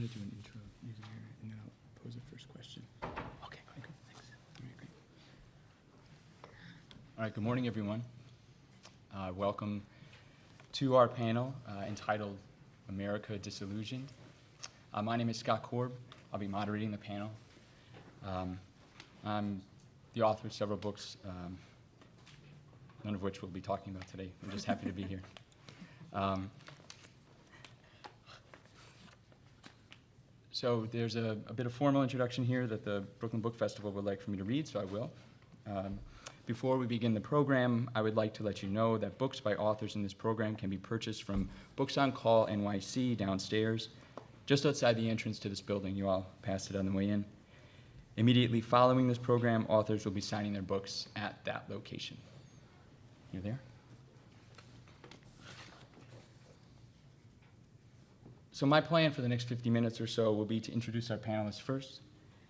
want to do an intro user here, and then I'll pose the first question. Okay, thanks. All right, great. All right, good morning, everyone. Welcome to our panel entitled America Disillusioned. My name is Scott Korb. I'll be moderating the panel. I'm the author of several books, none of which we'll be talking about today. I'm just happy to be here. So there's a bit of formal introduction here that the Brooklyn Book Festival would like for me to read, so I will. Before we begin the program, I would like to let you know that books by authors in this program can be purchased from Books on Call NYC downstairs, just outside the entrance to this building. You all passed it on the way in. Immediately following this program, authors will be signing their books at that location. You there? So my plan for the next 50 minutes or so will be to introduce our panelists first,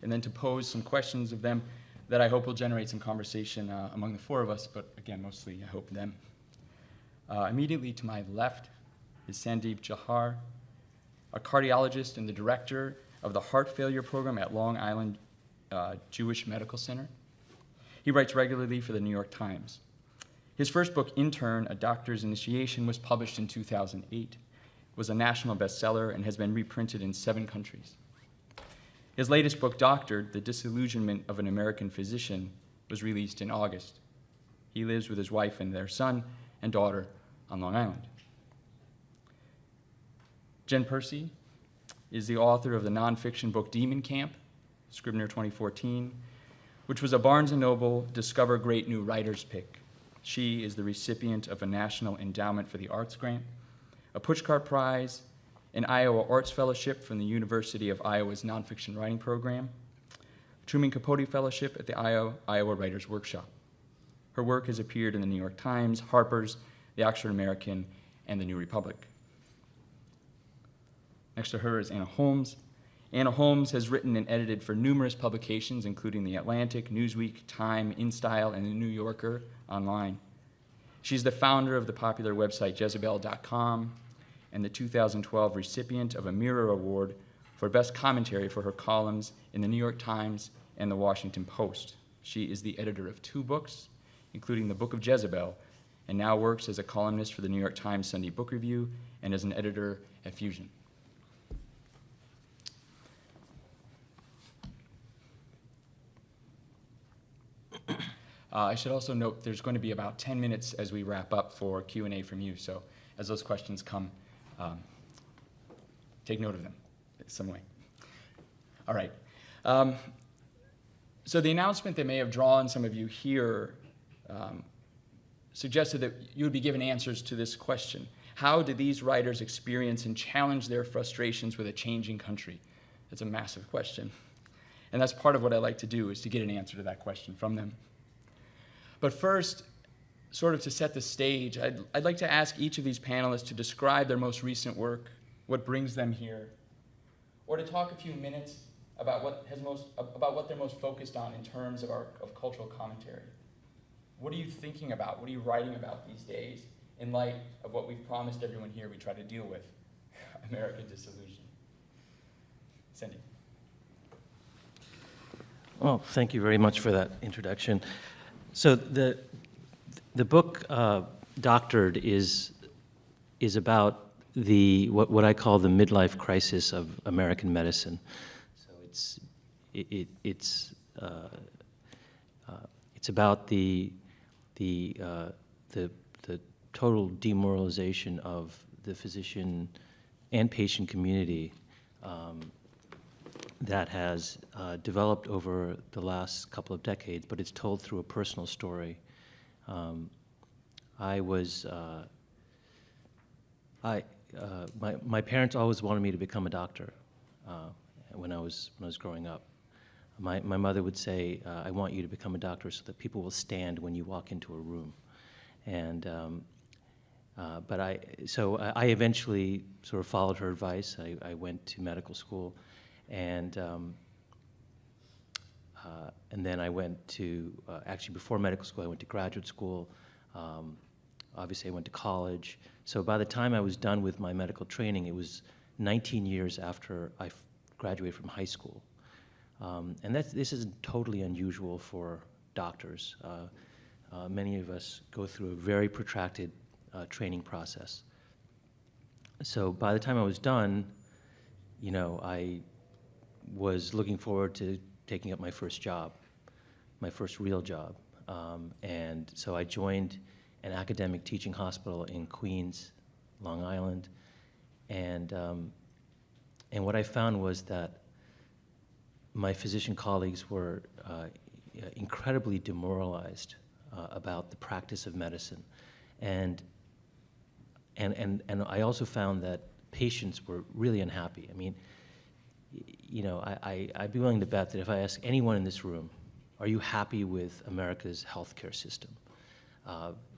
and then to pose some questions of them that I hope will generate some conversation among the four of us, but again, mostly I hope them. Immediately to my left is Sandeep Jauhar, a cardiologist and the director of the heart failure program at Long Island Jewish Medical Center. He writes regularly for the New York Times. His first book, Intern, A Doctor's Initiation, was published in 2008, was a national bestseller, and has been reprinted in 7 countries. His latest book, Doctored, The Disillusionment of an American Physician, was released in August. He lives with his wife and their son and daughter on Long Island. Jen Percy is the author of the nonfiction book Demon Camp, Scribner 2014, which was a Barnes & Noble Discover Great New Writers pick. She is the recipient of a National Endowment for the Arts grant, a Pushcart Prize, an Iowa Arts Fellowship from the University of Iowa's Nonfiction Writing Program, Truman Capote Fellowship at the Iowa Writers Workshop. Her work has appeared in the New York Times, Harper's, the Oxford American, and the New Republic. Next to her is Anna Holmes. Anna Holmes has written and edited for numerous publications, including The Atlantic, Newsweek, Time, InStyle, and The New Yorker online. She's the founder of the popular website Jezebel.com and the 2012 recipient of a Mirror Award for Best Commentary for her columns in the New York Times and the Washington Post. She is the editor of 2 books, including the Book of Jezebel, and now works as a columnist for the New York Times Sunday Book Review and as an editor at Fusion. I should also note there's going to be about 10 minutes as we wrap up for Q&A from you, so as those questions come, take note of them in some way. All right. So the announcement that may have drawn some of you here suggested that you would be given answers to this question. How do these writers experience and challenge their frustrations with a changing country? That's a massive question. And that's part of what I like to do, is to get an answer to that question from them. But first, sort of to set the stage, I'd like to ask each of these panelists to describe their most recent work, what brings them here, or to talk a few minutes about what they're most focused on in terms of cultural commentary. What are you thinking about? What are you writing about these days in light of what we've promised everyone here we try to deal with, American disillusion? Sandy. Well, thank you very much for that introduction. So the book Doctored is about what I call the midlife crisis of American medicine. So it's about the total demoralization of the physician and patient community that has developed over the last couple of decades, but it's told through a personal story. My parents always wanted me to become a doctor when I was growing up. My mother would say, "I want you to become a doctor so that people will stand when you walk into a room," and but I eventually sort of followed her advice. I went to medical school. And then I went to, actually before medical school, I went to graduate school. Obviously, I went to college. So by the time I was done with my medical training, it was 19 years after I graduated from high school. And this is totally unusual for doctors. Many of us go through a very protracted training process. So by the time I was done, you know, I was looking forward to taking up my first job, my first real job. And so I joined an academic teaching hospital in Queens, Long Island. And what I found was that my physician colleagues were incredibly demoralized about the practice of medicine. And I also found that patients were really unhappy. I mean, you know, I'd be willing to bet that if I ask anyone in this room, are you happy with America's healthcare system?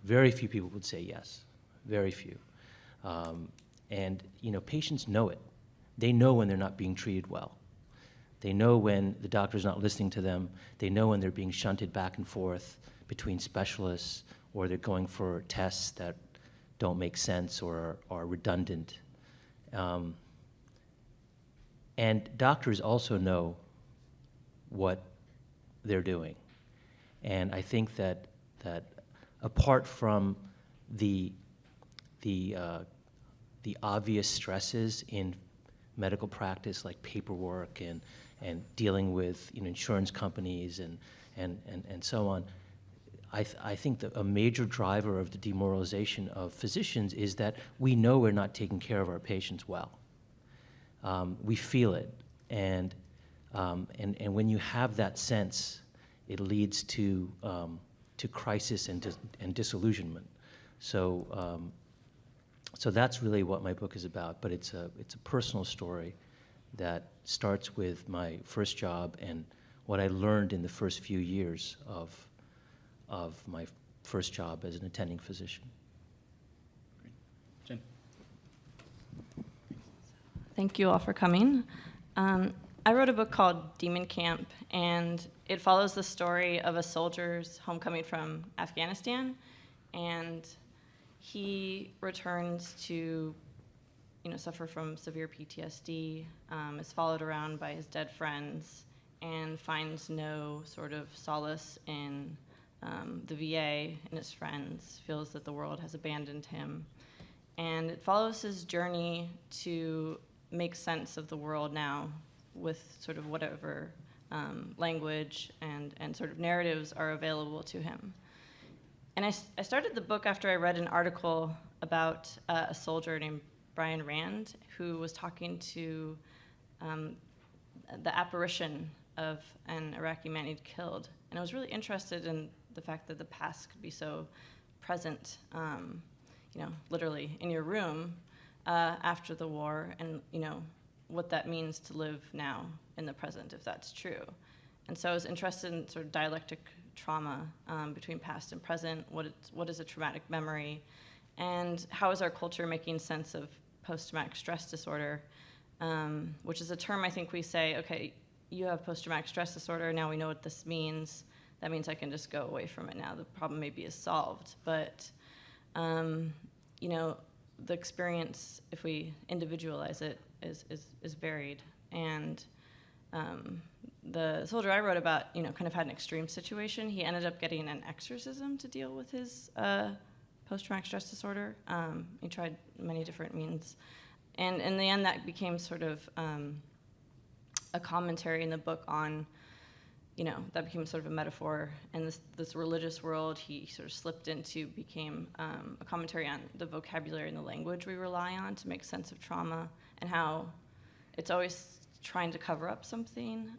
Very few people would say yes, very few. And, you know, patients know it. They know when they're not being treated well. They know when the doctor's not listening to them. They know when they're being shunted back and forth between specialists, or they're going for tests that don't make sense or are redundant. And doctors also know what they're doing. And I think that apart from the obvious stresses in medical practice, like paperwork and dealing with, you know, insurance companies and so on, I think that a major driver of the demoralization of physicians is that we know we're not taking care of our patients well. We feel it, and when you have that sense, it leads to crisis and disillusionment. So that's really what my book is about. But it's a personal story that starts with my first job and what I learned in the first few years of my first job as an attending physician. Great. Jen. Thank you all for coming. I wrote a book called Demon Camp, and it follows the story of a soldier's homecoming from Afghanistan, and he returns to, you know, suffer from severe PTSD, is followed around by his dead friends, and finds no sort of solace in the VA and his friends, feels that the world has abandoned him. And it follows his journey to make sense of the world now with sort of whatever language and sort of narratives are available to him. And I started the book after I read an article about a soldier named Brian Rand, who was talking to the apparition of an Iraqi man he'd killed. And I was really interested in the fact that the past could be so present, you know, literally in your room after the war, and, you know, what that means to live now in the present, if that's true. And so I was interested in sort of dialectic trauma between past and present, what is a traumatic memory, and how is our culture making sense of post-traumatic stress disorder, which is a term I think we say, okay, you have post-traumatic stress disorder, now we know what this means, that means I can just go away from it now, the problem maybe is solved. But, you know, the experience, if we individualize it, is varied. And the soldier I wrote about, you know, kind of had an extreme situation. He ended up getting an exorcism to deal with his post-traumatic stress disorder. He tried many different means. And in the end, that became sort of a commentary in the book on, you know, that became sort of a metaphor. And this religious world he sort of slipped into became a commentary on the vocabulary and the language we rely on to make sense of trauma, and how it's always trying to cover up something,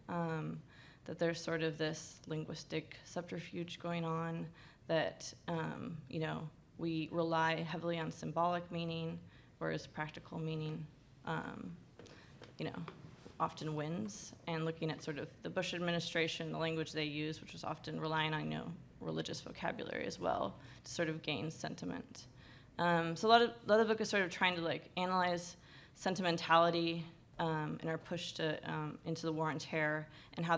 that there's sort of this linguistic subterfuge going on, that, you know, we rely heavily on symbolic meaning, whereas practical meaning, you know, often wins. And looking at sort of the Bush administration, the language they use, which was often relying on, you know, religious vocabulary as well to sort of gain sentiment. So a lot of the book is sort of trying to like analyze sentimentality in our push to into the war on terror, and how